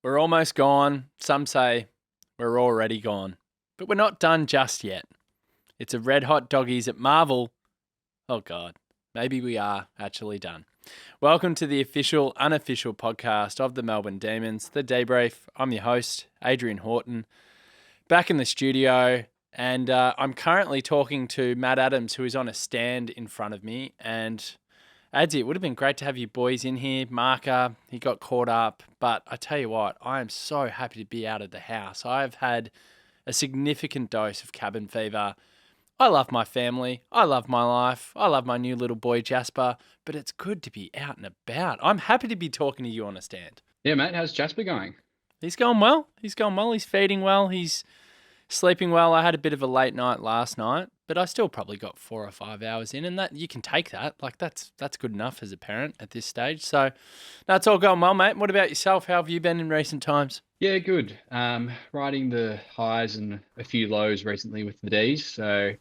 We're almost gone. Some say we're already gone. But we're not done just yet. It's a red hot Doggies at Marvel. Oh God, maybe we are actually done. Welcome to the official, unofficial podcast of the Melbourne Demons, the DeeBrief. I'm your host, Adrian Horton, back in the studio. And I'm currently talking to Matt Adams, who is on a stand in front of me. And Adzy, it would have been great to have you boys in here. Marker, he got caught up. But I tell you what, I am so happy to be out of the house. I've had a significant dose of cabin fever. I love my family. I love my life. I love my new little boy, Jasper. But it's good to be out and about. I'm happy to be talking to you on a stand. Yeah, mate. How's Jasper going? He's going well. He's feeding well. He's sleeping well. I had a bit of a late night last night, but I still probably got 4 or 5 hours in, and that you can take that. Like that's good enough as a parent at this stage. So that's all going well, mate. What about yourself? How have you been in recent times? Yeah, good. Riding the highs and a few lows recently with the D's. So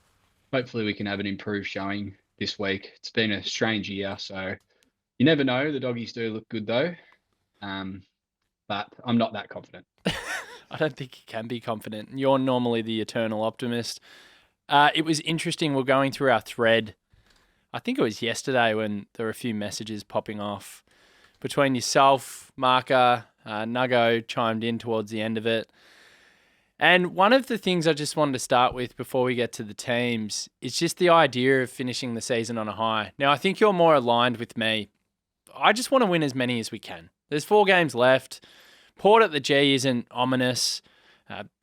hopefully we can have an improved showing this week. It's been a strange year, so you never know. The Doggies do look good though, but I'm not that confident. I don't think you can be confident. You're normally the eternal optimist. It was interesting. We're going through our thread. I think it was yesterday when there were a few messages popping off between yourself, Marker, Nuggo chimed in towards the end of it. And one of the things I just wanted to start with before we get to the teams is just the idea of finishing the season on a high. Now, I think you're more aligned with me. I just want to win as many as we can. There's 4 games left. Port at the G isn't ominous.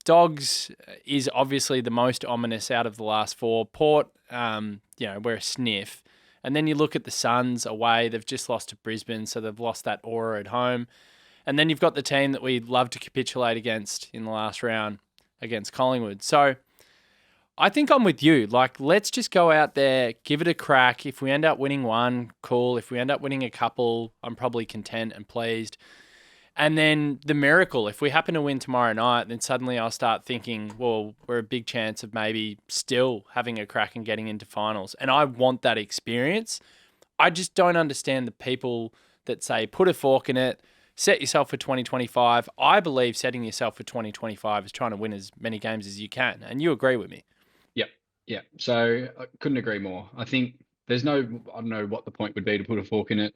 Dogs is obviously the most ominous out of the last 4. Port, we're a sniff. And then you look at the Suns away. They've just lost to Brisbane, so they've lost that aura at home. And then you've got the team that we love to capitulate against in the last round against Collingwood. So I think I'm with you. Like, let's just go out there, give it a crack. If we end up winning one, cool. If we end up winning a couple, I'm probably content and pleased. And then the miracle, if we happen to win tomorrow night, then suddenly I'll start thinking, well, we're a big chance of maybe still having a crack and getting into finals. And I want that experience. I just don't understand the people that say, put a fork in it, set yourself for 2025. I believe setting yourself for 2025 is trying to win as many games as you can. And you agree with me. Yep. So I couldn't agree more. I think I don't know what the point would be to put a fork in it.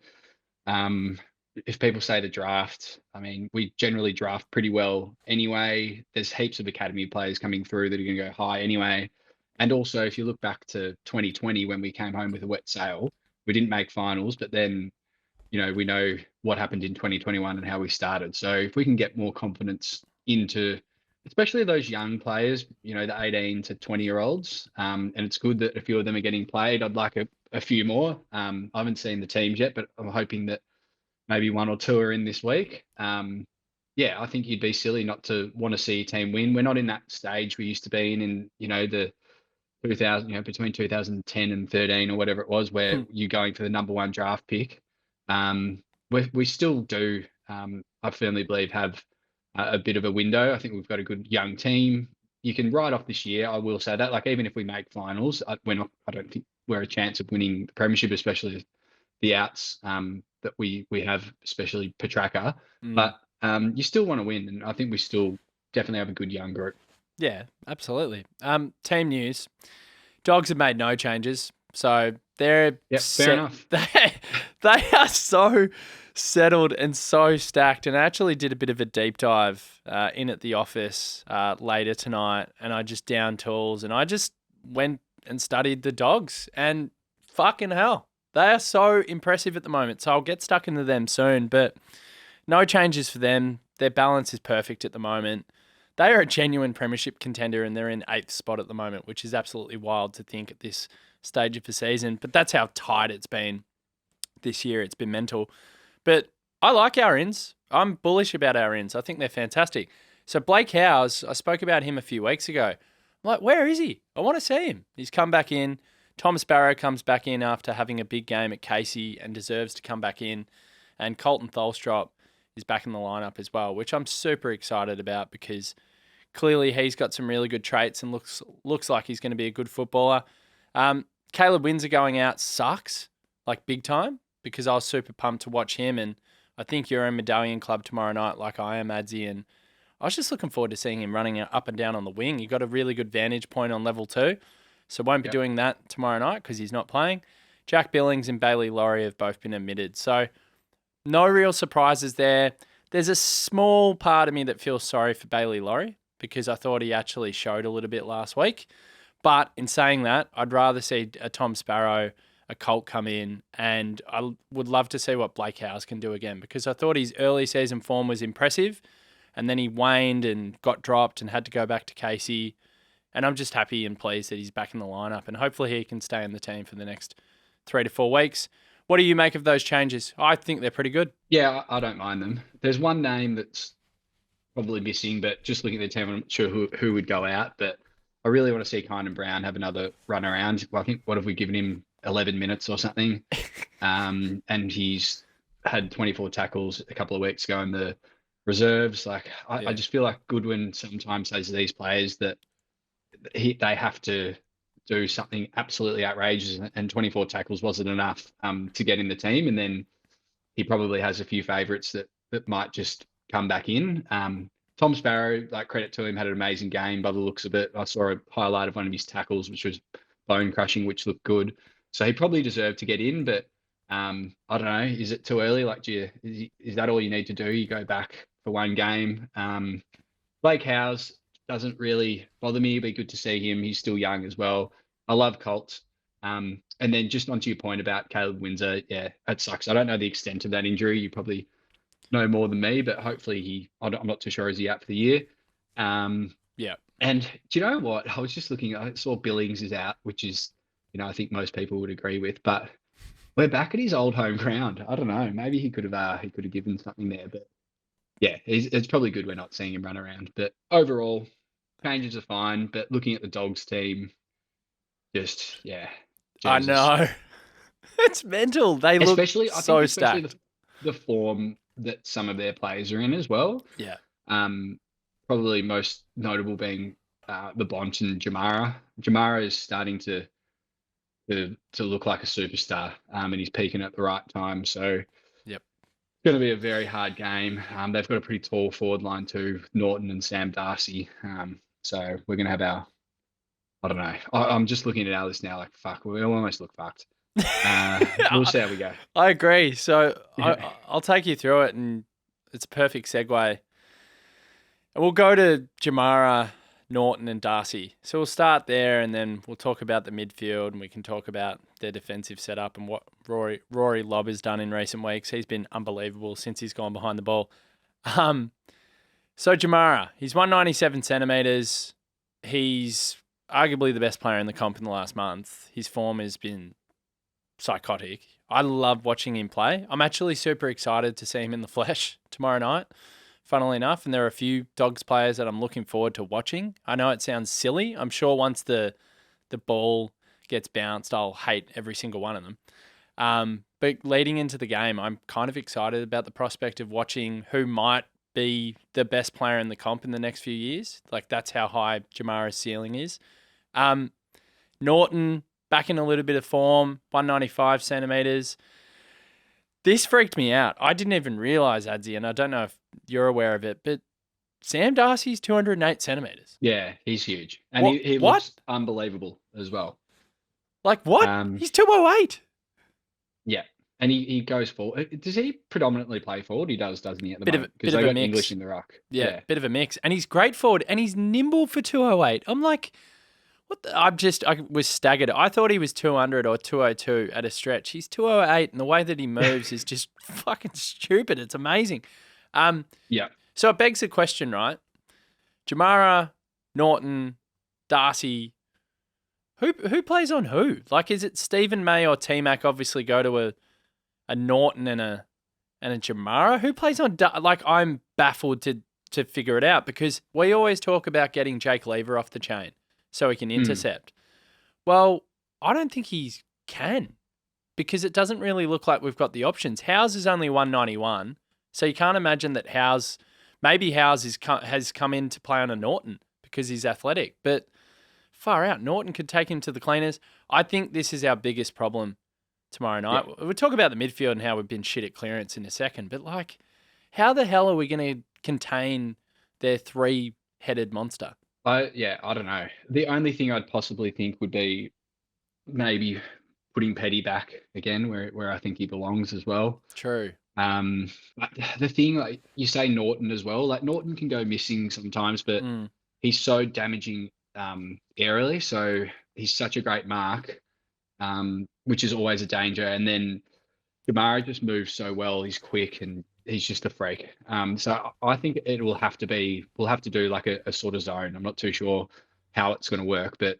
If people say the draft, I mean, we generally draft pretty well anyway. There's heaps of academy players coming through that are going to go high anyway. And also, if you look back to 2020 when we came home with a wet sail, we didn't make finals, but then, we know what happened in 2021 and how we started. So if we can get more confidence into, especially those young players, the 18 to 20-year-olds, and it's good that a few of them are getting played. I'd like a few more. I haven't seen the teams yet, but I'm hoping that maybe 1 or 2 are in this week. I think you'd be silly not to want to see your team win. We're not in that stage we used to be in the 2000, between 2010 and 13 or whatever it was, where you're going for the number 1 draft pick. We still do, I firmly believe, have a bit of a window. I think we've got a good young team. You can write off this year, I will say that. Like, even if we make finals, I don't think we're a chance of winning the premiership, especially the outs that we have, especially Petraka. But you still want to win, and I think we still definitely have a good young group. Yeah, absolutely. Team news. Dogs have made no changes, so they're fair enough. They are so settled and so stacked, and I actually did a bit of a deep dive in at the office later tonight, and I just downed tools, and I just went and studied the Dogs, and fucking hell, they are so impressive at the moment. So I'll get stuck into them soon, but no changes for them. Their balance is perfect at the moment. They are a genuine premiership contender, and they're in 8th spot at the moment, which is absolutely wild to think at this stage of the season. But that's how tight it's been this year. It's been mental. But I like our ins. I'm bullish about our ins. I think they're fantastic. So Blake Howes, I spoke about him a few weeks ago. I'm like, where is he? I want to see him. He's come back in. Thomas Barrow comes back in after having a big game at Casey and deserves to come back in. And Colton Tholstrop is back in the lineup as well, which I'm super excited about because clearly he's got some really good traits and looks like he's going to be a good footballer. Caleb Windsor going out sucks, like big time, because I was super pumped to watch him, and I think you're a medallion club tomorrow night like I am, Adzy, and I was just looking forward to seeing him running up and down on the wing. He got a really good vantage point on level 2, so won't be Yep. doing that tomorrow night because he's not playing. Jack Billings and Bailey Laurie have both been admitted, so no real surprises there. There's a small part of me that feels sorry for Bailey Laurie because I thought he actually showed a little bit last week. But in saying that, I'd rather see a Tom Sparrow, a Colt come in, and I would love to see what Blake Howes can do again because I thought his early season form was impressive and then he waned and got dropped and had to go back to Casey. And I'm just happy and pleased that he's back in the lineup and hopefully he can stay in the team for the next 3 to 4 weeks. What do you make of those changes? I think they're pretty good. Yeah, I don't mind them. There's one name that's probably missing, but just looking at the team, I'm not sure who would go out. But I really want to see Kynan Brown have another run around. Well, I think, what have we given him? 11 minutes or something. And he's had 24 tackles a couple of weeks ago in the reserves. Like, I just feel like Goodwin sometimes says to these players that they have to do something absolutely outrageous, and 24 tackles wasn't enough to get in the team. And then he probably has a few favourites that might just come back in. Tom Sparrow, like, credit to him, had an amazing game by the looks of it. I saw a highlight of one of his tackles, which was bone crushing, which looked good. So he probably deserved to get in, but I don't know. Is it too early? Like, is that all you need to do? You go back for one game. Blake Howes doesn't really bother me. It'd be good to see him. He's still young as well. I love Colts. And then just onto your point about Caleb Windsor, yeah, it sucks. I don't know the extent of that injury. You probably know more than me, but hopefully I'm not too sure, is he out for the year? Yeah. And do you know what? I was just looking, I saw Billings is out, which is, I think most people would agree with, but we're back at his old home ground. I don't know. Maybe he could have given something there, but yeah, it's probably good we're not seeing him run around. But overall, changes are fine. But looking at the Dogs team, just, yeah. I Jesus. know. It's mental. They look so stacked. The form that some of their players are in as well. Yeah. Probably most notable being the Bont and Jamara. Jamara is starting to look like a superstar, and he's peaking at the right time. So, yep, it's going to be a very hard game. They've got a pretty tall forward line too, Norton and Sam Darcy. So we're going to have I don't know. I'm just looking at our list now, like, fuck, we almost look fucked. We'll see how we go. I agree. So I'll take you through it, and it's a perfect segue. We'll go to Jamara, Norton and Darcy. So we'll start there and then we'll talk about the midfield and we can talk about their defensive setup and what Rory Lobb has done in recent weeks. He's been unbelievable since he's gone behind the ball. So Jamara, he's 197 centimetres. He's arguably the best player in the comp in the last month. His form has been psychotic. I love watching him play. I'm actually super excited to see him in the flesh tomorrow night, funnily enough. And there are a few Dogs players that I'm looking forward to watching. I know it sounds silly. I'm sure once the ball gets bounced, I'll hate every single one of them. But leading into the game, I'm kind of excited about the prospect of watching who might be the best player in the comp in the next few years. Like, that's how high Jamara's ceiling is. Norton, back in a little bit of form, 195 centimetres. This freaked me out. I didn't even realise, Adzy, and I don't know if you're aware of it, but Sam Darcy's 208 centimetres. Yeah, he's huge. And he looks unbelievable as well. Like, what? He's 208. Yeah. And he goes forward. Does he predominantly play forward? He does, doesn't he, at the moment? Because they got English in the ruck. Yeah, bit of a mix. And he's great forward, and he's nimble for 208. I'm like, what? I was staggered. I thought he was 200 or 202 at a stretch. He's 208, and the way that he moves is just fucking stupid. It's amazing. Yeah. So it begs the question, right? Jamara, Norton, Darcy, who plays on who? Like, is it Stephen May or T-Mac obviously go to a Norton and a Jamara? Who plays on... Like, I'm baffled to figure it out because we always talk about getting Jake Lever off the chain so he can intercept. Well, I don't think he can because it doesn't really look like we've got the options. Howes is only 191, so you can't imagine that maybe Howes has come in to play on a Norton because he's athletic, but far out. Norton could take him to the cleaners. I think this is our biggest problem tomorrow Yeah. night. We'll talk about the midfield and how we've been shit at clearance in a second, but like, how the hell are we going to contain their three-headed monster? I don't know. The only thing I'd possibly think would be maybe putting Petty back again where I think he belongs as well. True. But the thing, like you say, Norton as well. Like Norton can go missing sometimes, but Mm. he's so damaging aerially. So he's such a great mark, which is always a danger. And then Damara just moves so well. He's quick and he's just a freak. So I think it will have to be. We'll have to do like a sort of zone. I'm not too sure how it's going to work, but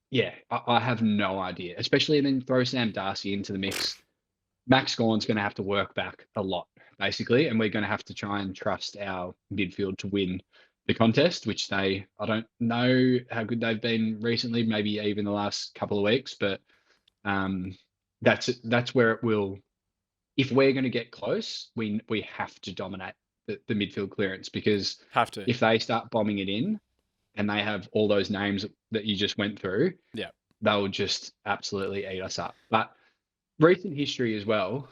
yeah, I have no idea. Especially then throw Sam Darcy into the mix. Max Gorn's going to have to work back a lot, basically, and we're going to have to try and trust our midfield to win the contest, which I don't know how good they've been recently, maybe even the last couple of weeks, but um, that's where it will. If we're going to get close, we have to dominate the midfield clearance because Have to. if they start bombing it in and they have all those names that you just went through, Yeah. they'll just absolutely eat us up. But recent history as well,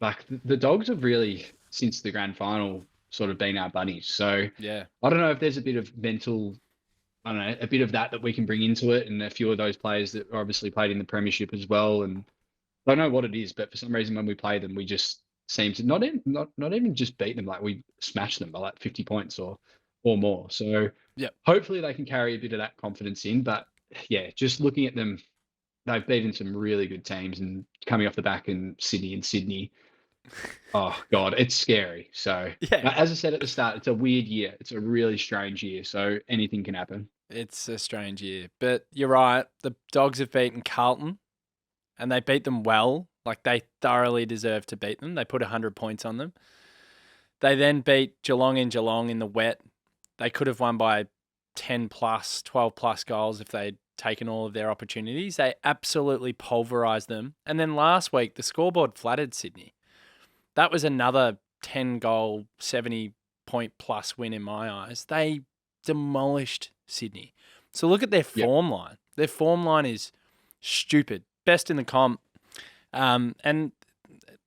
like the Dogs have really, since the grand final, sort of been our buddies. So Yeah. I don't know if there's a bit of mental, I don't know, a bit of that we can bring into it, and a few of those players that obviously played in the premiership as well. And I don't know what it is, but for some reason when we play them, we just seem to not even just beat them, like we smash them by like 50 points or more. So Yeah. hopefully they can carry a bit of that confidence in. But yeah, just looking at them, they've beaten some really good teams and coming off the back in Sydney. Oh God, it's scary. So Yeah. as I said at the start, it's a weird year. It's a really strange year. So anything can happen. It's a strange year, but you're right. The Dogs have beaten Carlton, and they beat them well. Like, they thoroughly deserve to beat them. They put 100 points on them. They then beat Geelong in the wet. They could have won by 10 plus, 12 plus goals if they'd taken all of their opportunities. They absolutely pulverised them. And then last week, the scoreboard flattered Sydney. That was another 10 goal, 70 point plus win in my eyes. They demolished Sydney. So look at their form line. Their form line is stupid. Best in the comp. And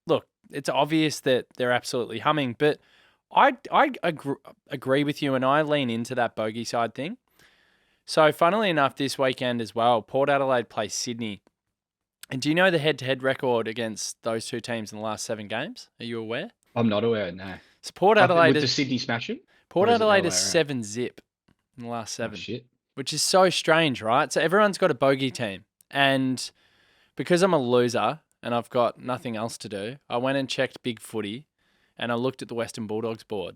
look, it's obvious that they're absolutely humming, but I agree with you, and I lean into that bogey side thing. So funnily enough, this weekend as well, Port Adelaide plays Sydney. And do you know the head-to-head record against those two teams in the last 7 games? Are you aware? I'm not aware, no. So Port Adelaide with the Sydney smashing? Port Or is it the Adelaide other is way around? 7-0 in the last 7. Oh, shit. Which is so strange, right? So everyone's got a bogey team. And because I'm a loser and I've got nothing else to do, I went and checked Big Footy and I looked at the Western Bulldogs board.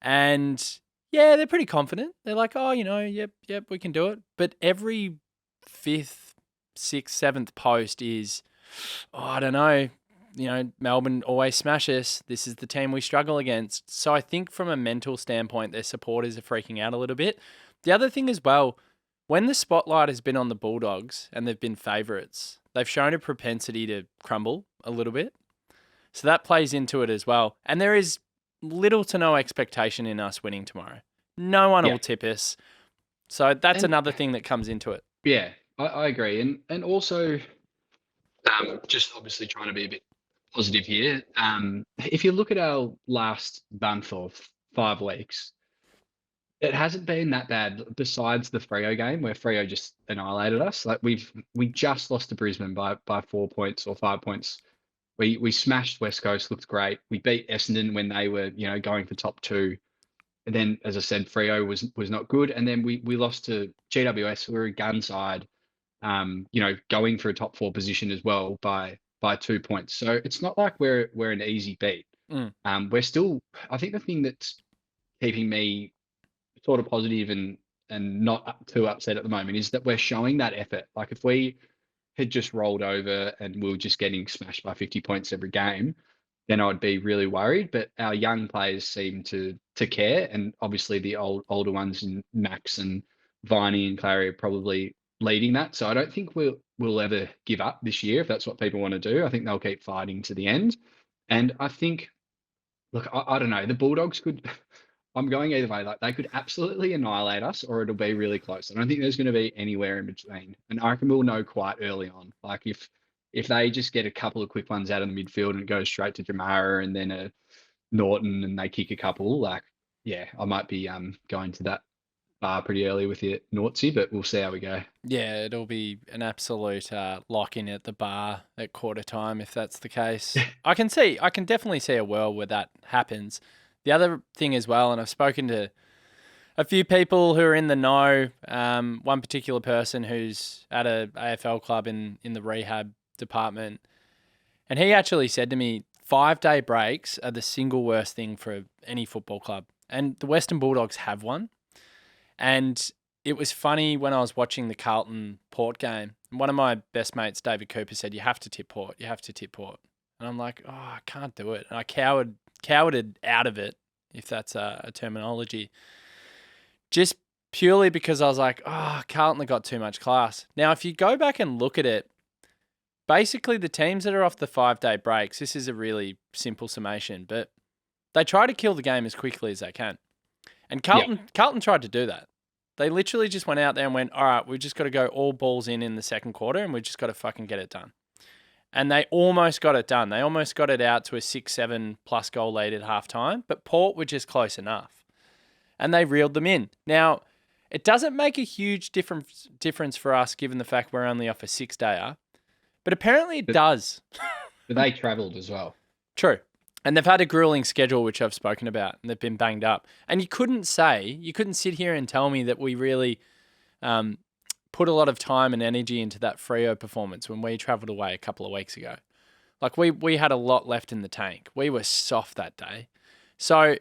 And yeah, they're pretty confident. They're like, oh, yep, we can do it. But every 5th, 6th, 7th post is, oh, I don't know. Melbourne always smash us. This is the team we struggle against. So I think from a mental standpoint, their supporters are freaking out a little bit. The other thing as well, when the spotlight has been on the Bulldogs and they've been favourites, they've shown a propensity to crumble a little bit. So that plays into it as well. And there is little to no expectation in us winning tomorrow. No one will tip us. So that's another thing that comes into it. Yeah, I agree. And also, just obviously trying to be a bit positive here. If you look at our last month or 5 weeks, it hasn't been that bad besides the Freo game where Freo just annihilated us. Like we just lost to Brisbane by 4 points or 5 points. We smashed West Coast, looked great. We beat Essendon when they were, going for top 2. And then, as I said, Freo was not good. And then we lost to GWS, who were a gun side, going for a top 4 position as well by 2 points. So it's not like we're an easy beat. We're still, I think the thing that's keeping me sort of positive and not too upset at the moment is that we're showing that effort. Like if we had just rolled over and we were just getting smashed by 50 points every game, then I'd be really worried. But our young players seem to care, and obviously the older ones in Max and Viney and Clary are probably leading that. So I don't think we'll ever give up this year if that's what people want to do. I think they'll keep fighting to the end. And I think, look, I don't know, the Bulldogs could. I'm going either way. Like they could absolutely annihilate us, or it'll be really close. I don't think there's going to be anywhere in between. And I reckon we'll know quite early on. Like if if they just get a couple of quick ones out of the midfield and it goes straight to Jamara and then a Norton and they kick a couple, like, yeah, I might be going to that bar pretty early with you, Naughtsie, but we'll see how we go. Yeah, it'll be an absolute lock-in at the bar at quarter time if that's the case. I can definitely see a world where that happens. The other thing as well, and I've spoken to a few people who are in the know, one particular person who's at a AFL club in the rehab department, and he actually said to me, 5-day breaks are the single worst thing for any football club. And the Western Bulldogs have one. And it was funny when I was watching the Carlton Port game. One of my best mates, David Cooper, said, you have to tip Port. You have to tip Port. And I'm like, oh, I can't do it. And I cowarded out of it, if that's a terminology. Just purely because I was like, oh, Carlton have got too much class. Now, if you go back and look at it, basically the teams that are off the 5-day breaks, this is a really simple summation, but they try to kill the game as quickly as they can. And Carlton tried to do that. They literally just went out there and went, all right, we've just got to go all balls in the second quarter and we've just got to fucking get it done. And they almost got it done. They almost got it out to a 6-7 plus goal lead at halftime, but Port were just close enough. And they reeled them in. Now, it doesn't make a huge difference for us given the fact we're only off a 6-dayer, but apparently it does. But they travelled as well. True. And they've had a grueling schedule, which I've spoken about, and they've been banged up. And you couldn't sit here and tell me that we really put a lot of time and energy into that Freo performance when we travelled away a couple of weeks ago. Like, we had a lot left in the tank. We were soft that day. So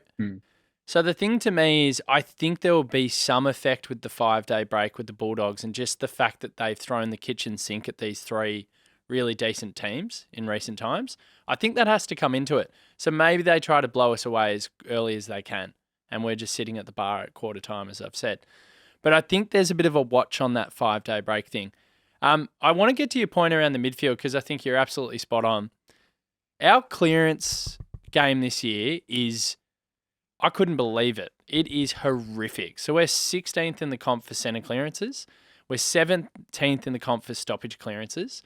the thing to me is I think there will be some effect with the 5-day break with the Bulldogs and just the fact that they've thrown the kitchen sink at these 3 really decent teams in recent times. I think that has to come into it. So maybe they try to blow us away as early as they can, and we're just sitting at the bar at quarter time, as I've said. But I think there's a bit of a watch on that 5-day break thing. I want to get to your point around the midfield because I think you're absolutely spot on. Our clearance game this year is, I couldn't believe it. It is horrific. So we're 16th in the comp for centre clearances. We're 17th in the comp for stoppage clearances.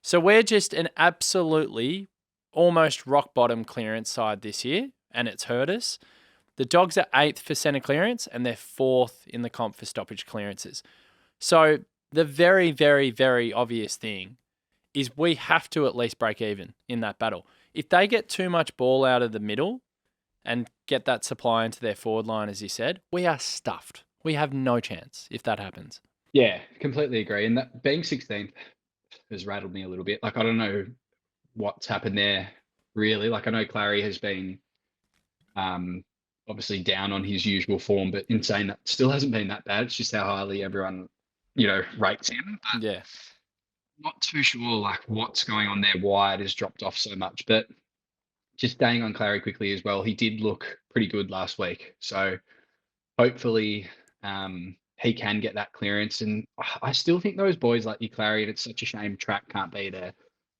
So we're just an absolutely almost rock bottom clearance side this year, and it's hurt us. The Dogs are 8th for centre clearance, and they're 4th in the comp for stoppage clearances. So the very, very, very obvious thing is we have to at least break even in that battle. If they get too much ball out of the middle and get that supply into their forward line, as you said, we are stuffed. We have no chance if that happens. Yeah, completely agree. And that being 16th has rattled me a little bit. Like, I don't know what's happened there, really. Like, I know Clary has been obviously down on his usual form, but in saying that, still hasn't been that bad. It's just how highly everyone, rates him. But Yeah. not too sure, like, what's going on there, why it has dropped off so much. But just staying on Clary quickly as well, he did look pretty good last week. So hopefully he can get that clearance. And I still think those boys like you, Clary, and it's such a shame Track can't be there.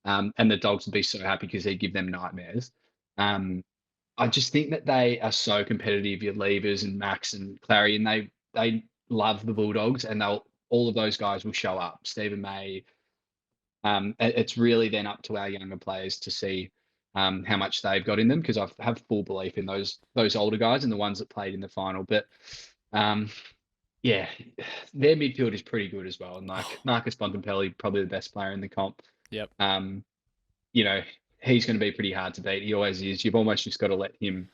And the Dogs would be so happy because he'd give them nightmares. I just think that they are so competitive, your Levers and Max and Clary, and they love the Bulldogs, and all of those guys will show up. Stephen May. It's really then up to our younger players to see how much they've got in them, because I have full belief in those older guys and the ones that played in the final. But yeah, their midfield is pretty good as well. And like Marcus Bontempelli, probably the best player in the comp. Yep. He's going to be pretty hard to beat. He always is. You've almost just got to let him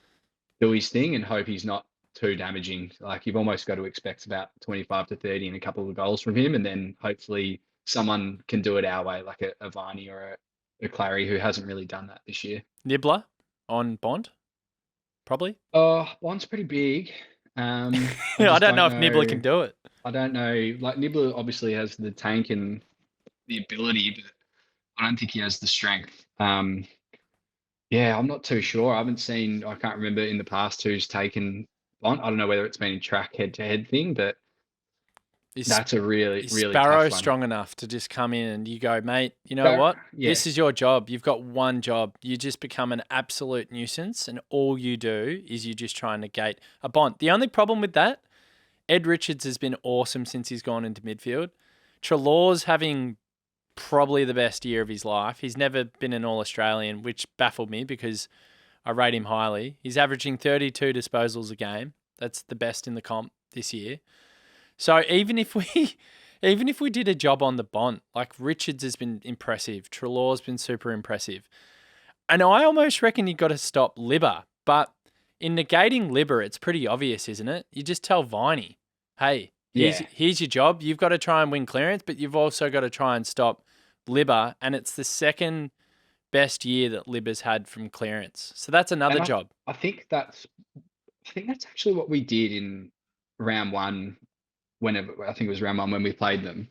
do his thing and hope he's not too damaging. Like, you've almost got to expect about 25 to 30 and a couple of goals from him. And then hopefully someone can do it our way, like a Varney or a Clary, who hasn't really done that this year. Nibbler on Bond, probably. Bond's pretty big. I don't know if Nibbler can do it. I don't know. Like, Nibbler obviously has the tank and the ability, but I don't think he has the strength. Yeah, I'm not too sure. I can't remember in the past who's taken Bond. I don't know whether it's been a Track head-to-head thing, but that's a really is really Sparrow tough one. Strong enough to just come in and you go, mate, you know what? Yeah. This is your job. You've got one job. You just become an absolute nuisance, and all you do is you just try and negate a Bond. The only problem with that, Ed Richards has been awesome since he's gone into midfield. Trelaw's having probably the best year of his life. He's never been an All-Australian, which baffled me because I rate him highly. He's averaging 32 disposals a game. That's the best in the comp this year. So even if we did a job on the Bont, like Richards has been impressive, Treloar's been super impressive. And I almost reckon you've got to stop Libba. But in negating Libba, it's pretty obvious, isn't it? You just tell Viney, hey, here's your job. You've got to try and win clearance, but you've also got to try and stop Libba. And it's the second best year that Libba's had from clearance. So that's another job. I think that's actually what we did in round one. Whenever I think it was round one when we played them,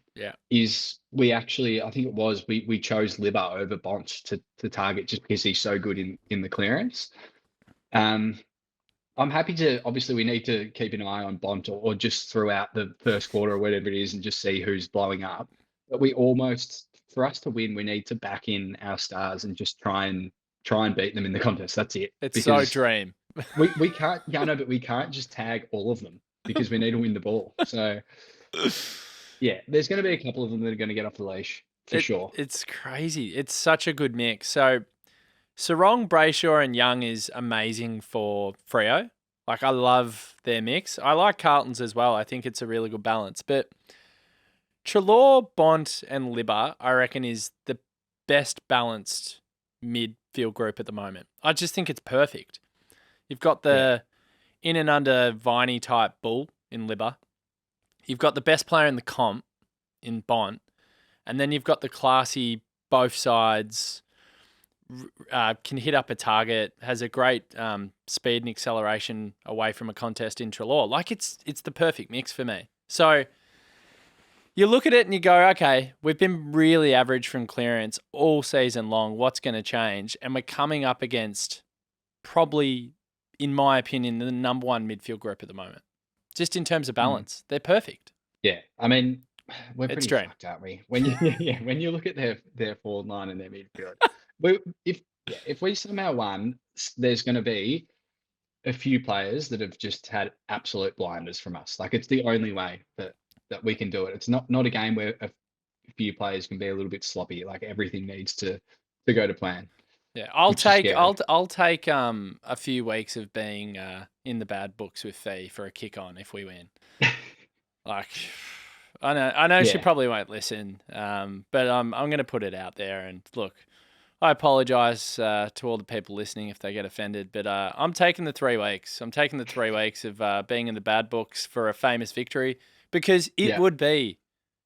is we actually, I think it was, we chose Libba over Bont to target just because he's so good in the clearance. I'm happy to, obviously we need to keep an eye on Bont or just throughout the first quarter or whatever it is and just see who's blowing up. But for us to win, we need to back in our stars and just try and beat them in the contest. That's it. It's because so dream. we can't, but we can't just tag all of them because we need to win the ball. So yeah, there's going to be a couple of them that are going to get off the leash for sure. It's crazy. It's such a good mix. So Sarong, Brayshaw and Young is amazing for Freo. Like, I love their mix. I like Carlton's as well. I think it's a really good balance. But Treloar, Bont and Libba, I reckon, is the best balanced midfield group at the moment. I just think it's perfect. You've got the in and under Viney type bull in Libba. You've got the best player in the comp in Bont. And then you've got the classy both sides, can hit up a target, has a great speed and acceleration away from a contest in Treloar. Like, it's the perfect mix for me. So you look at it and you go, okay, we've been really average from clearance all season long. What's going to change? And we're coming up against probably, in my opinion, the number one midfield group at the moment. Just in terms of balance, they're perfect. Yeah, I mean, we're pretty fucked, aren't we? When you look at their forward line and their midfield, if we somehow won, there's going to be a few players that have just had absolute blinders from us. Like, it's the only way that we can do it. It's not a game where a few players can be a little bit sloppy. Like, everything needs to go to plan. Yeah, I'll take a few weeks of being in the bad books with Fee for a kick on if we win. Like, I know she probably won't listen, but I'm going to put it out there. And look, I apologise to all the people listening if they get offended, but I'm taking the 3 weeks. I'm taking the 3 weeks of being in the bad books for a famous victory because it would be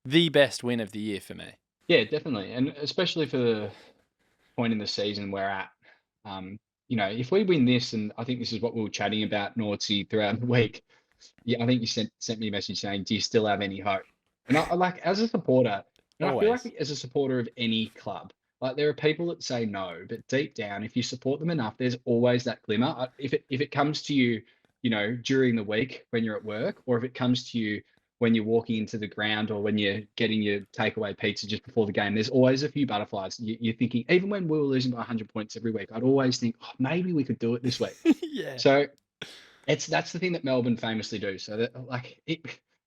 the best win of the year for me. Yeah, definitely, and especially for the point in the season we're at. If we win this, and I think this is what we were chatting about, Naughtsie, throughout the week. Yeah, I think you sent me a message saying, "Do you still have any hope?" And I like, as a supporter, and I feel like as a supporter of any club, like, there are people that say no, but deep down, if you support them enough, there's always that glimmer. If it comes to you, during the week when you're at work, or if it comes to you when you're walking into the ground or when you're getting your takeaway pizza just before the game, there's always a few butterflies. You're thinking, even when we were losing by 100 points every week, I'd always think, oh, maybe we could do it this week. Yeah. So that's the thing that Melbourne famously do. So that, like,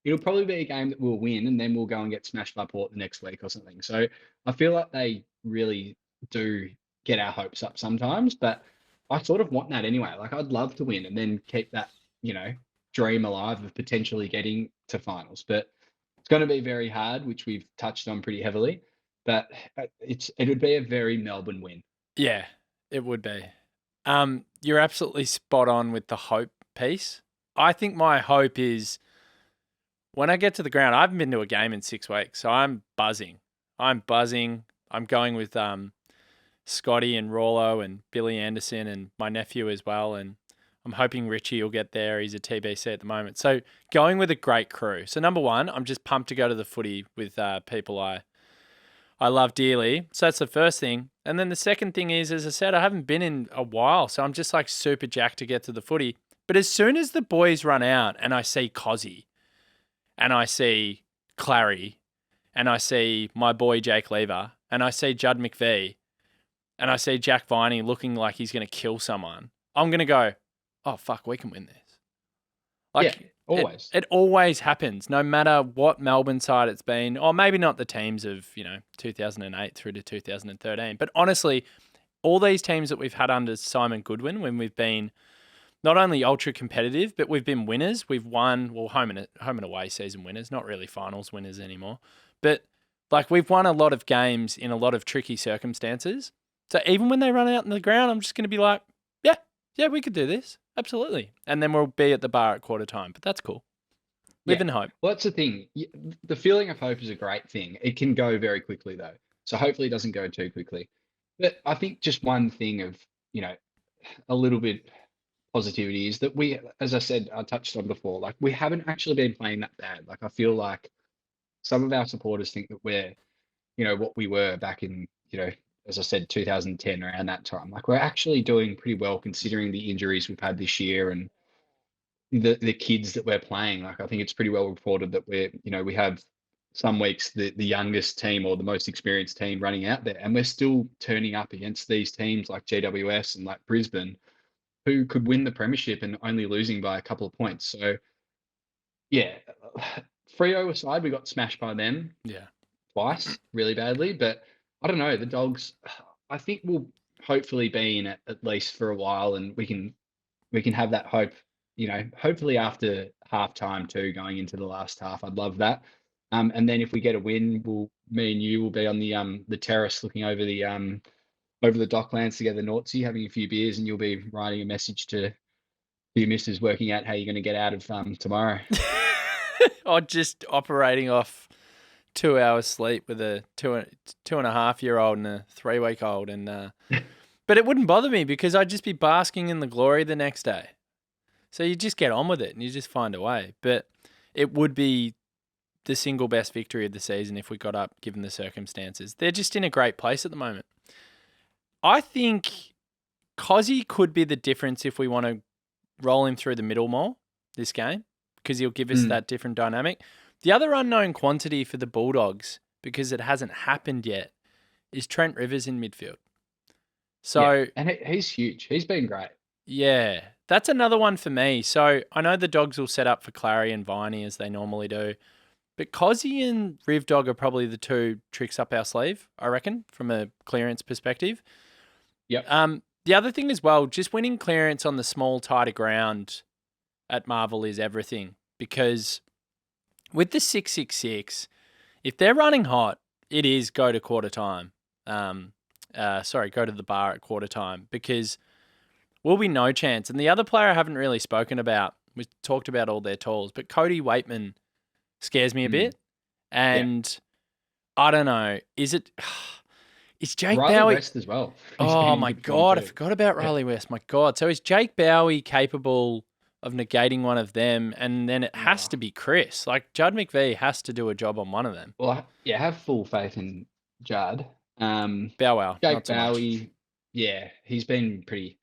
it'll probably be a game that we'll win and then we'll go and get smashed by Port the next week or something. So I feel like they really do get our hopes up sometimes, but I sort of want that anyway. Like, I'd love to win and then keep that, dream alive of potentially getting to finals. But it's going to be very hard, which we've touched on pretty heavily. But it would be a very Melbourne win. Yeah, it would be. You're absolutely spot on with the hope piece. I think my hope is when I get to the ground, I haven't been to a game in 6 weeks, so I'm buzzing. I'm going with Scotty and Rollo and Billy Anderson and my nephew as well, and I'm hoping Richie will get there. He's a TBC at the moment. So going with a great crew. So number one, I'm just pumped to go to the footy with people I love dearly. So that's the first thing. And then the second thing is, as I said, I haven't been in a while, so I'm just like super jacked to get to the footy. But as soon as the boys run out and I see Cozzy and I see Clary and I see my boy Jake Lever and I see Judd McVee and I see Jack Viney looking like he's going to kill someone, I'm going to go, oh, fuck, we can win this. Yeah, Like always. it always happens, no matter what Melbourne side it's been, or maybe not the teams of 2008 through to 2013. But honestly, all these teams that we've had under Simon Goodwin, when we've been not only ultra competitive, but we've been winners. We've won, well, home and away season winners, not really finals winners anymore. But like we've won a lot of games in a lot of tricky circumstances. So even when they run out in the ground, I'm just going to be like, yeah, we could do this. Absolutely. And then we'll be at the bar at quarter time. But that's cool. Live Yeah. in hope. Well, that's the thing. The feeling of hope is a great thing. It can go very quickly though. So hopefully it doesn't go too quickly. But I think just one thing of, you know, a little bit positivity is that we, as I said, I touched on before, like we haven't actually been playing that bad. Like I feel like some of our supporters think that we're, what we were back in, as I said, 2010, around that time. Like we're actually doing pretty well considering the injuries we've had this year and the kids that we're playing. Like I think it's pretty well reported that we have some weeks the youngest team or the most experienced team running out there, and we're still turning up against these teams like GWS and like Brisbane, who could win the premiership and only losing by a couple of points. So yeah, Freo aside, we got smashed by them Yeah. twice really badly, but I don't know. The Dogs, I think will hopefully be in it at least for a while, and we can have that hope. Hopefully after half time too, going into the last half. I'd love that. And then if we get a win, me and you will be on the terrace looking over the docklands together, Naughtsie, having a few beers, and you'll be writing a message to your missus, working out how you're going to get out of tomorrow. Or just operating off 2 hours sleep with a two and a half year old and a 3 week old. But it wouldn't bother me because I'd just be basking in the glory the next day. So you just get on with it and you just find a way. But it would be the single best victory of the season if we got up, given the circumstances. They're just in a great place at the moment. I think Cozzy could be the difference if we want to roll him through the middle more this game, because he'll give us that different dynamic. The other unknown quantity for the Bulldogs, because it hasn't happened yet, is Trent Rivers in midfield. So, yeah, and he's huge. He's been great. Yeah, that's another one for me. So I know the Dogs will set up for Clary and Viney as they normally do, but Cozzy and Riv Dog are probably the two tricks up our sleeve, I reckon, from a clearance perspective. Yep. The other thing as well, just winning clearance on the small, tighter ground at Marvel is everything, because with the 666, if they're running hot, it is go to quarter time. Go to the bar at quarter time, because will be no chance. And the other player I haven't really spoken about, we talked about all their tools, but Cody Waitman scares me a bit. And I don't know, is Jake Riley Bowie... West as well. Oh my God, I forgot about Riley West. My God. So is Jake Bowie capable of negating one of them? And then it has to be Chris. Like Judd McVie has to do a job on one of them. Well, yeah, have full faith in Judd. Bow Wow, Jake not so Bowie, much. yeah, he's been pretty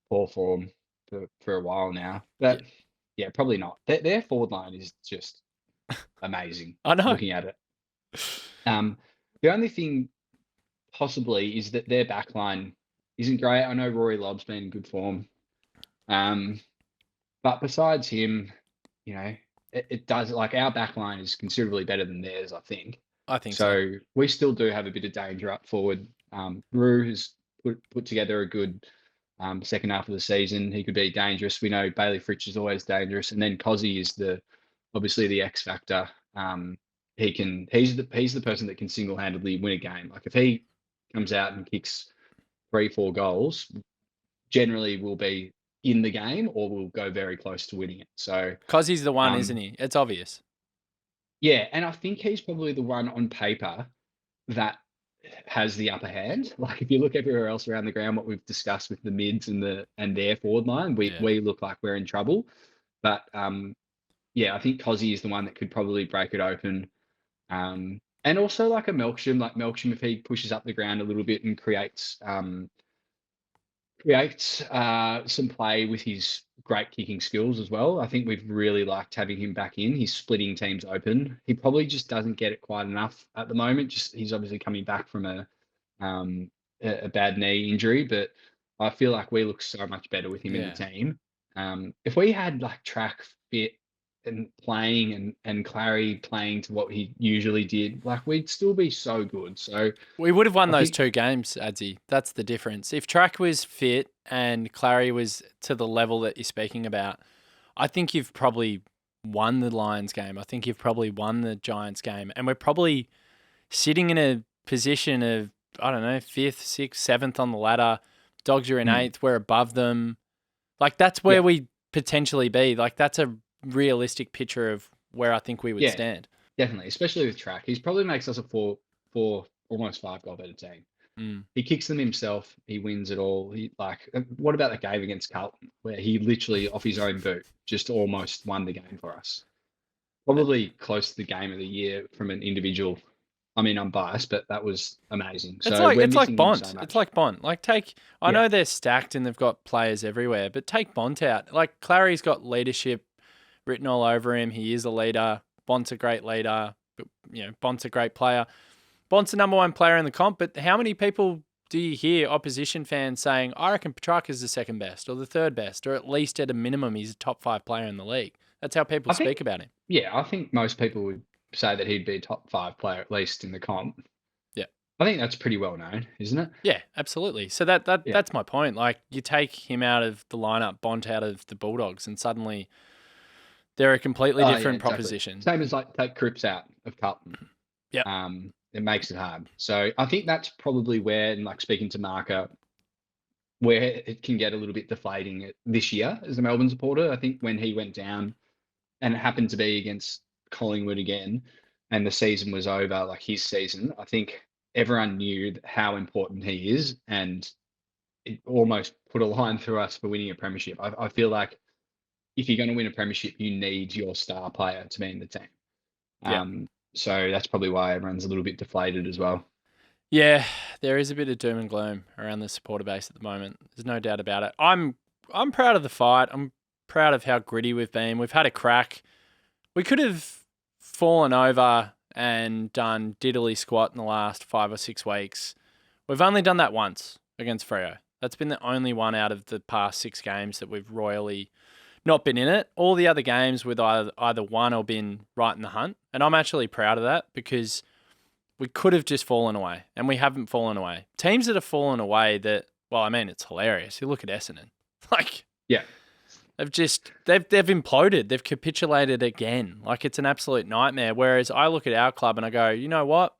poor form for a while now. But yeah, probably not. Their forward line is just amazing. I know. Looking at it. The only thing possibly is that their back line isn't great. I know Rory Lobb's been in good form. But besides him, it does, like, our back line is considerably better than theirs, I think. I think So we still do have a bit of danger up forward. Rue has put together a good second half of the season. He could be dangerous. We know Bailey Fritsch is always dangerous, and then Cozzy is obviously the X factor. He's the person that can single handedly win a game. Like if he comes out and kicks 3-4 goals, generally we'll be in the game or we'll go very close to winning it. So Cozzy's the one, isn't he? It's obvious. Yeah, and I think he's probably the one on paper that has the upper hand. Like if you look everywhere else around the ground, what we've discussed with the mids and their forward line, we look like we're in trouble. But yeah, I think Cozzy is the one that could probably break it open. And also like Melksham, if he pushes up the ground a little bit and creates some play with his great kicking skills as well. I think we've really liked having him back in. He's splitting teams open. He probably just doesn't get it quite enough at the moment. He's obviously coming back from a bad knee injury, but I feel like we look so much better with him in the team. If we had like Track fit and playing and Clary playing to what he usually did, like we'd still be so good. So We would have won I those think, 2 games, Adzy. That's the difference. If Track was fit and Clary was to the level that you're speaking about, I think you've probably won the Lions game. I think you've probably won the Giants game. And we're probably sitting in a position of, I don't know, 5th, 6th, 7th on the ladder. Dogs are in 8th. We're above them. Like, that's where yeah, we potentially be. Like, that's a realistic picture of where I think we would yeah, stand. definitely, especially with Track. He's probably makes us a four, almost 5 goal better team. Mm. He kicks them himself. He wins it all. He like, what about the game against Carlton, where he literally off his own boot just almost won the game for us? Probably close to the game of the year from an individual. I mean, I'm biased, but that was amazing. So we're It's like missing him so Bont. It's much. like Bont. Like I Yeah, know they're stacked and they've got players everywhere, but take Bont out. Like Clary's got leadership written all over him. He is a leader. Bont's a great leader. But, Bont's a great player. Bont's the number 1 player in the comp, but how many people do you hear opposition fans saying, I reckon Petrarca's the second best or the third best, or at least at a minimum he's a top 5 player in the league? That's how people I think. speak about him. Yeah, I think most people would say that he'd be a top 5 player at least in the comp. Yeah. I think that's pretty well known, isn't it? Yeah, absolutely. So Yeah. that's my point. Like you take him out of the lineup, Bont out of the Bulldogs, and suddenly they're a completely Oh yeah, different exactly. proposition. Same as like take Cripps out of Carlton. Yep. It makes it hard. So I think that's probably where, and like speaking to Marker, where it can get a little bit deflating this year as a Melbourne supporter. I think when he went down, and it happened to be against Collingwood again, and the season was over, like his season, I think everyone knew how important he is, and it almost put a line through us for winning a premiership. I feel like if you're going to win a premiership, you need your star player to be in the team. Yeah. So that's probably why everyone's a little bit deflated as well. Yeah, there is a bit of doom and gloom around the supporter base at the moment. There's no doubt about it. I'm proud of the fight. I'm proud of how gritty we've been. We've had a crack. We could have fallen over and done diddly squat in the last 5 or 6 weeks. We've only done that once against Freo. That's been the only one out of the past 6 games that we've royally not been in it. All the other games with either won or been right in the hunt. And I'm actually proud of that because we could have just fallen away, and we haven't fallen away. Teams that have fallen away it's hilarious. You look at Essendon. Like, Yeah. they've imploded. They've capitulated again. Like, it's an absolute nightmare. Whereas I look at our club and I go, you know what?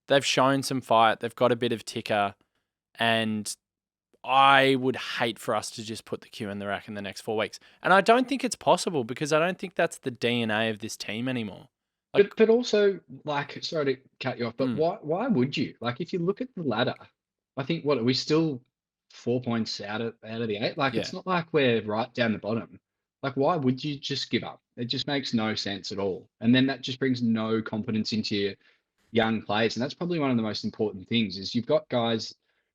They've shown some fight. They've got a bit of ticker, and I would hate for us to just put the queue in the rack in the next 4 weeks. And I don't think it's possible because I don't think that's the DNA of this team anymore. Like, But also, like, sorry to cut you off, but mm, why would you? Like, if you look at the ladder, I think what are we still 4 points out of the 8? Like, yeah, it's not like we're right down the bottom. Like, why would you just give up? It just makes no sense at all. And then that just brings no confidence into your young players. And that's probably one of the most important things is you've got guys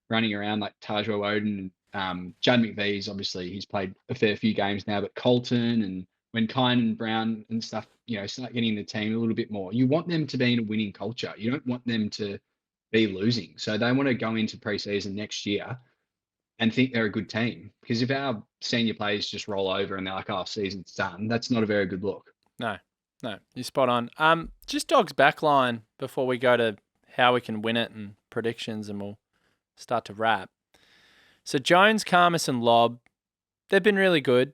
running around like Tajwa Woden, Judd McVee's obviously he's played a fair few games now, but Colton and when Kine and Brown and stuff, start getting the team a little bit more, you want them to be in a winning culture. You don't want them to be losing. So they want to go into preseason next year and think they're a good team. Because if our senior players just roll over and they're like, oh, season's done, that's not a very good look. no, you're spot on. Just Dogs backline before we go to how we can win it and predictions, and we'll start to wrap. So Jones, Karmas, and Lobb, they've been really good.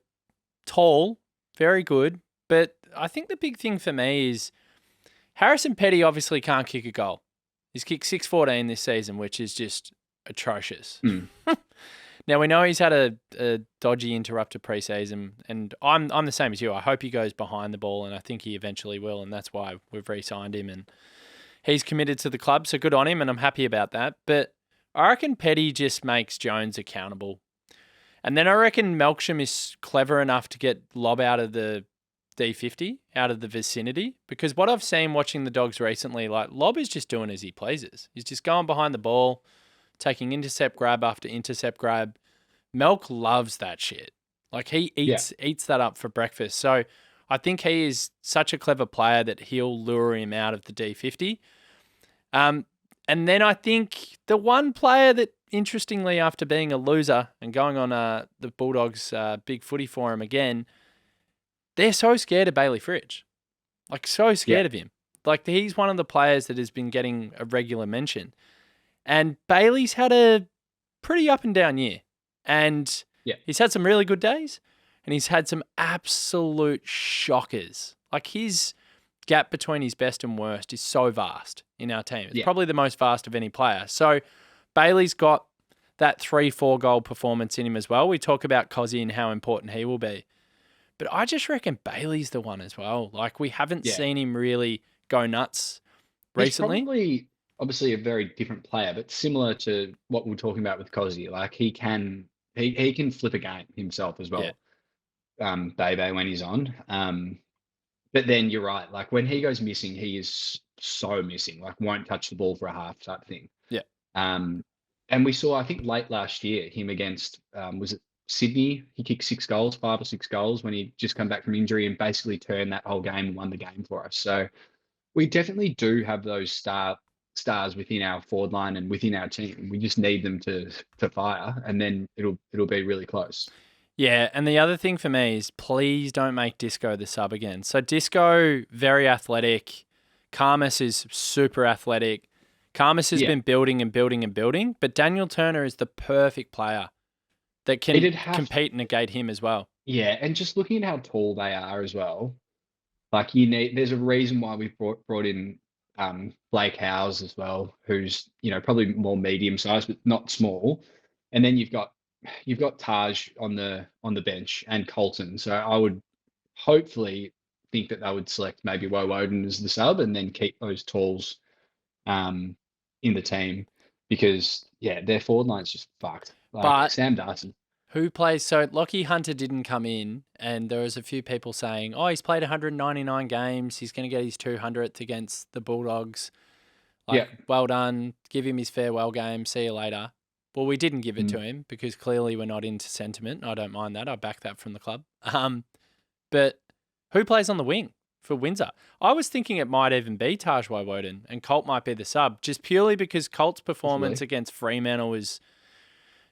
Tall, very good. But I think the big thing for me is Harrison Petty obviously can't kick a goal. He's kicked 614 this season, which is just atrocious. Now, we know he's had a dodgy interrupter preseason, and I'm the same as you. I hope he goes behind the ball, and I think he eventually will, and that's why we've re-signed him, and he's committed to the club, so good on him, and I'm happy about that. But I reckon Petty just makes Jones accountable. And then I reckon Melksham is clever enough to get Lobb out of the D50, out of the vicinity, because what I've seen watching the Dogs recently, like Lobb is just doing as he pleases. He's just going behind the ball, taking intercept grab after intercept grab. Melk loves that shit. Like he eats that up for breakfast. So I think he is such a clever player that he'll lure him out of the D50. And then I think the one player that, interestingly, after being a loser and going on the Bulldogs big footy forum again, they're so scared of Bailey Fritsch. Like, so scared of him. Like, he's one of the players that has been getting a regular mention. And Bailey's had a pretty up and down year. And he's had some really good days, and he's had some absolute shockers. Like, his gap between his best and worst is so vast in our team. It's probably the most vast of any player. So Bailey's got that 3-4 goal performance in him as well. We talk about Cozzy and how important he will be. But I just reckon Bailey's the one as well. Like, we haven't seen him really go nuts recently. He's probably, obviously, a very different player, but similar to what we were talking about with Cozzy. Like, he can flip a game himself as well. Bebe when he's on. But then you're right. Like, when he goes missing, he is so missing. Like, won't touch the ball for a half type thing. Yeah. And we saw, I think, late last year, him against, was it Sydney? He kicked 5 or 6 goals when he just come back from injury and basically turned that whole game and won the game for us. So we definitely do have those stars within our forward line and within our team. We just need them to fire, and then it'll be really close. Yeah, and the other thing for me is please don't make Disco the sub again. So Disco, very athletic. Karmas is super athletic. Karmas has been building and building and building, but Daniel Turner is the perfect player that can compete and negate him as well. Yeah, and just looking at how tall they are as well, like there's a reason why we've brought in Blake Howes as well, who's probably more medium sized but not small, and then you've got Taj on the bench and Colton. So I would hopefully think that they would select maybe Woden as the sub and then keep those talls in the team, because their forward line's just fucked. Like, but Sam Darcy. Who plays? So Lockie Hunter didn't come in, and there was a few people saying, "Oh, he's played 199 games. He's going to get his 200th against the Bulldogs. Like, well done. Give him his farewell game. See you later." Well, we didn't give it to him because clearly we're not into sentiment. I don't mind that. I back that from the club. But who plays on the wing for Windsor? I was thinking it might even be Taj Woden and Colt might be the sub, just purely because Colt's performance against Fremantle was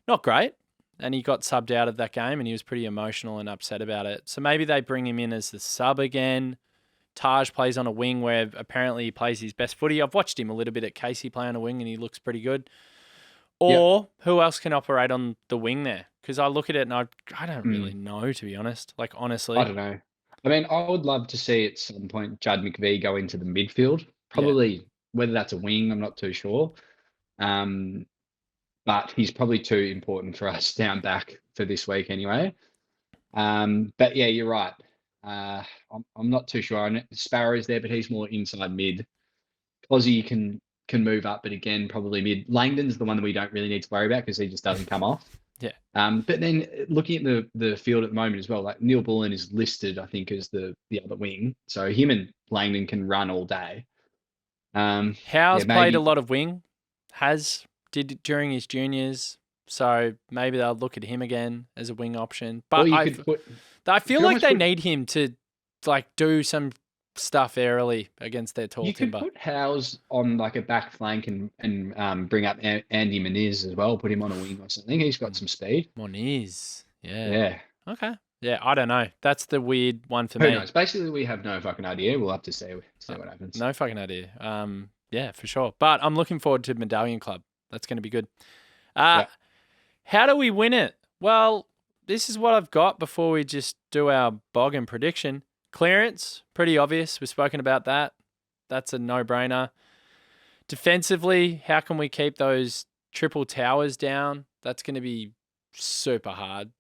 not great, and he got subbed out of that game and he was pretty emotional and upset about it. So maybe they bring him in as the sub again. Taj plays on a wing where apparently he plays his best footy. I've watched him a little bit at Casey play on a wing and he looks pretty good. Or who else can operate on the wing there? Because I look at it and I don't really know, to be honest. Like, honestly. I don't know. I mean, I would love to see at some point Judd McVie go into the midfield. Probably, whether that's a wing, I'm not too sure. But he's probably too important for us down back for this week anyway. But yeah, you're right. I'm not too sure. I know Sparrow's there, but he's more inside mid. Cozzy can move up, but again, probably mid. Langdon's the one that we don't really need to worry about because he just doesn't come off. But then looking at the field at the moment as well, like Neil Bullen is listed, I think, as the other wing. So him and Langdon can run all day. Howes played a lot of wing. Did during his juniors. So maybe they'll look at him again as a wing option. But I feel like they need him to do some stuff early against their tall timber. You could put Howes on like a back flank and bring up Andy Moniz as well. Put him on a wing or something. He's got some speed. Moniz, yeah. Okay. Yeah, I don't know. That's the weird one for me. Who knows? Basically, we have no fucking idea. We'll have to see what happens. No fucking idea. Yeah, for sure. But I'm looking forward to Medallion Club. That's going to be good. How do we win it? Well, this is what I've got before we just do our boggin prediction. Clearance, pretty obvious. We've spoken about that. That's a no-brainer. Defensively, how can we keep those triple towers down? That's going to be super hard.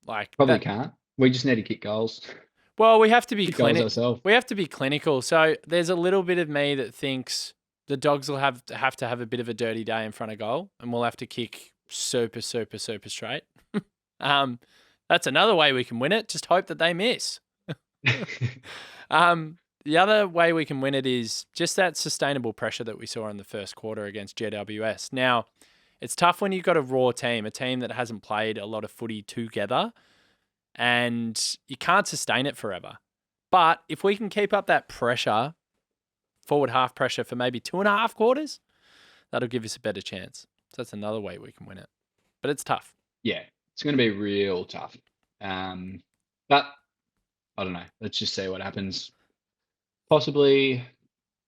Probably can't. We just need to kick goals. Well, we have to be clinical. We have to be clinical. So there's a little bit of me that thinks the Dogs will have to have a bit of a dirty day in front of goal, and we'll have to kick super, super, super straight. That's another way we can win it. Just hope that they miss. The other way we can win it is just that sustainable pressure that we saw in the first quarter against GWS. Now, it's tough when you've got a raw team, a team that hasn't played a lot of footy together, and you can't sustain it forever. But if we can keep up that pressure, forward half pressure for maybe 2.5 quarters, That'll give us a better chance. So that's another way we can win it. But it's tough. Yeah, it's going to be real tough. But I don't know. Let's just see what happens. Possibly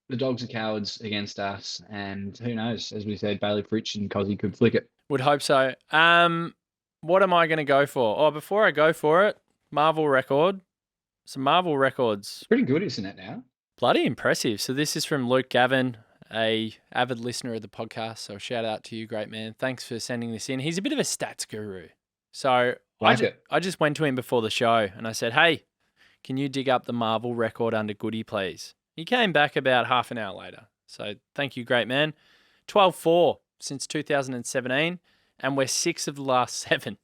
the Dogs are cowards against us, and who knows? As we said, Bailey Fritsch and Cozzy could flick it. Would hope so. What am I going to go for? Oh, before I go for it, Marvel record. Some Marvel records. Pretty good, isn't it now? Bloody impressive. So this is from Luke Gavin, a avid listener of the podcast. So shout out to you, great man. Thanks for sending this in. He's a bit of a stats guru. So I just went to him before the show and I said, hey, can you dig up the Marvel record under Goody, please? He came back about half an hour later. So thank you, great man. 12-4 since 2017, and we're 6 of the last 7.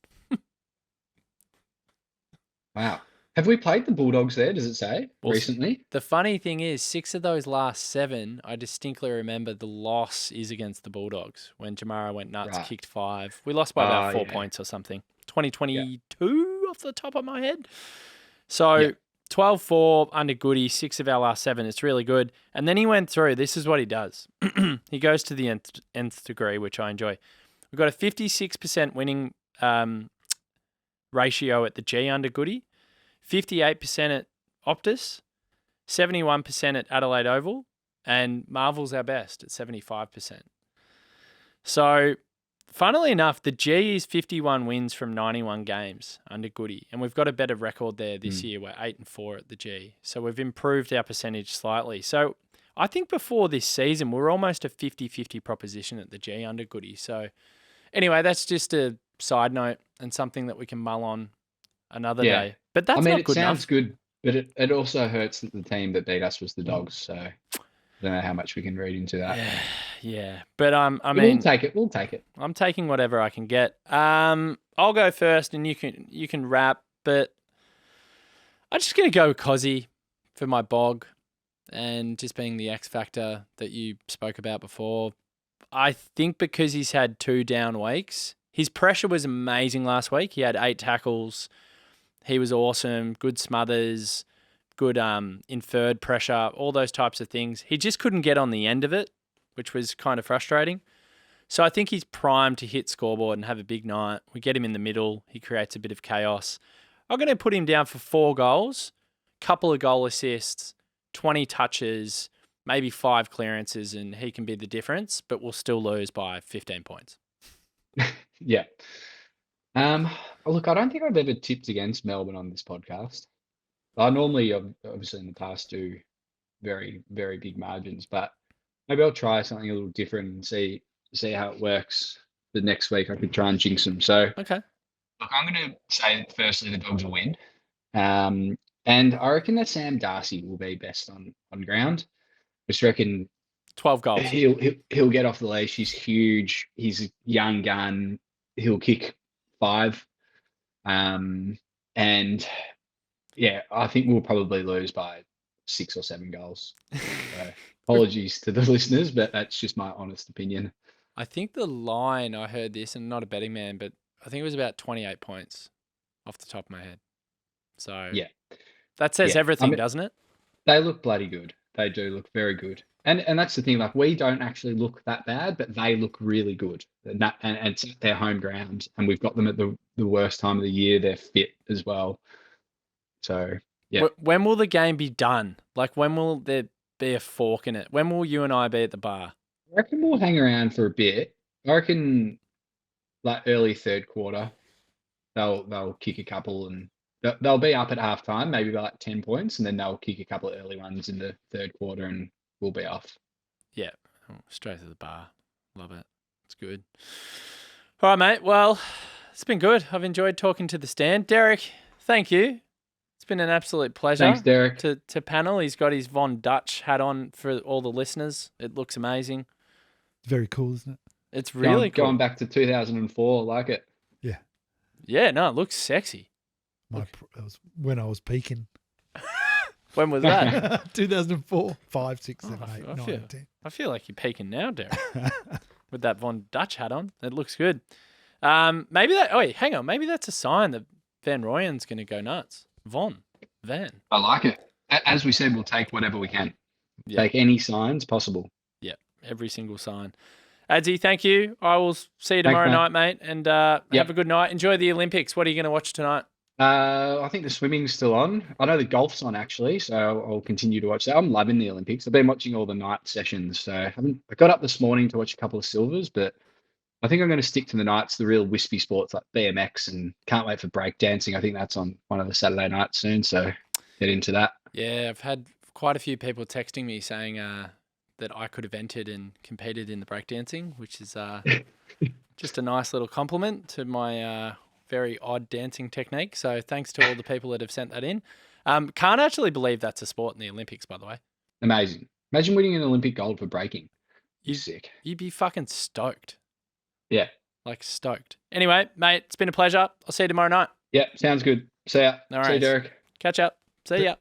Wow. Have we played the Bulldogs there, does it say, recently? The funny thing is, 6 of those last 7, I distinctly remember the loss is against the Bulldogs when Jamara went nuts, kicked 5. We lost by about 4 points or something. 2022 off the top of my head. So 12-4 under Goody, 6 of our last 7. It's really good. And then he went through. This is what he does. He goes to the nth degree, which I enjoy. We've got a 56% winning ratio at the G under Goody, 58% at Optus, 71% at Adelaide Oval, and Marvel's our best at 75%. So, funnily enough, the G is 51 wins from 91 games under Goody, and we've got a better record there this year. We're 8-4 at the G, so we've improved our percentage slightly. So, I think before this season, we're almost a 50-50 proposition at the G under Goody. So, anyway, that's just a side note and something that we can mull on another day. But that's not good enough. It sounds good, but it also hurts that the team that beat us was the Dogs. So I don't know how much we can read into that. Yeah. But I mean, we'll take it. I'm taking whatever I can get. I'll go first, and you can wrap. But I'm just gonna go with Cozzy for my bog, and just being the X factor that you spoke about before. I think because he's had 2 down weeks, his pressure was amazing last week. He had 8 tackles. He was awesome. Good smothers, good inferred pressure, all those types of things. He just couldn't get on the end of it, which was kind of frustrating. So I think he's primed to hit scoreboard and have a big night. We get him in the middle. He creates a bit of chaos. I'm going to put him down for 4 goals, couple of goal assists, 20 touches, maybe 5 clearances, and he can be the difference, but we'll still lose by 15 points. Yeah. Look, I don't think I've ever tipped against Melbourne on this podcast. I normally, obviously in the past, do very, very big margins, but maybe I'll try something a little different and see how it works. The next week I could try and jinx them. So, okay. Look, I'm going to say firstly the Dogs will win. And I reckon that Sam Darcy will be best on ground. I just reckon 12 goals. He'll get off the leash. He's huge. He's a young gun. He'll kick 5. And yeah, I think we'll probably lose by 6 or 7 goals. So, apologies to the listeners, but that's just my honest opinion. I think the line, I heard this, and not a betting man, but I think it was about 28 points off the top of my head. So yeah, that says everything, doesn't it? They look bloody good. They do look very good. And that's the thing, like, we don't actually look that bad, but they look really good. And it's at their home ground, and we've got them at the worst time of the year. They're fit as well. So, yeah. When will the game be done? Like, when will there be a fork in it? When will you and I be at the bar? I reckon we'll hang around for a bit. I reckon, like, early third quarter, they'll kick a couple, and they'll be up at halftime, maybe by like 10 points, and then they'll kick a couple of early ones in the third quarter, and we'll be off. Yeah, straight to the bar. Love it. It's good. All right, mate. Well, it's been good. I've enjoyed talking to the stand. Derek, thank you. It's been an absolute pleasure. Thanks, Derek. To panel. He's got his Von Dutch hat on for all the listeners. It looks amazing. It's very cool, isn't it? It's really cool. Going back to 2004, I like it. Yeah. Yeah, no, it looks sexy. That was when I was peaking. When was that? 2004, 5, 6, 7, 8, 9, 10. I feel like you're peaking now, Derek. With that Von Dutch hat on. It looks good. Maybe hang on. Maybe that's a sign that Van Rooyen's going to go nuts. Van. I like it. As we said, we'll take whatever we can. Yeah. Take any signs possible. Yeah, every single sign. Adzy, thank you. I will see you tomorrow night, mate, and have a good night. Enjoy the Olympics. What are you going to watch tonight? I think the swimming's still on. I know the golf's on actually, so I'll continue to watch that. I'm loving the Olympics. I've been watching all the night sessions, so I got up this morning to watch a couple of silvers, but I think I'm going to stick to the nights, the real wispy sports like BMX, and can't wait for breakdancing. I think that's on one of the Saturday nights soon, so get into that. Yeah, I've had quite a few people texting me saying that I could have entered and competed in the breakdancing, which is just a nice little compliment to my very odd dancing technique. So thanks to all the people that have sent that in. Can't actually believe that's a sport in the Olympics, by the way. Amazing. Imagine winning an Olympic gold for breaking. Sick. You'd be fucking stoked. Yeah. Like stoked. Anyway, mate, it's been a pleasure. I'll see you tomorrow night. Yeah, sounds good. See ya. All right. See you, Derek. Catch up. See ya.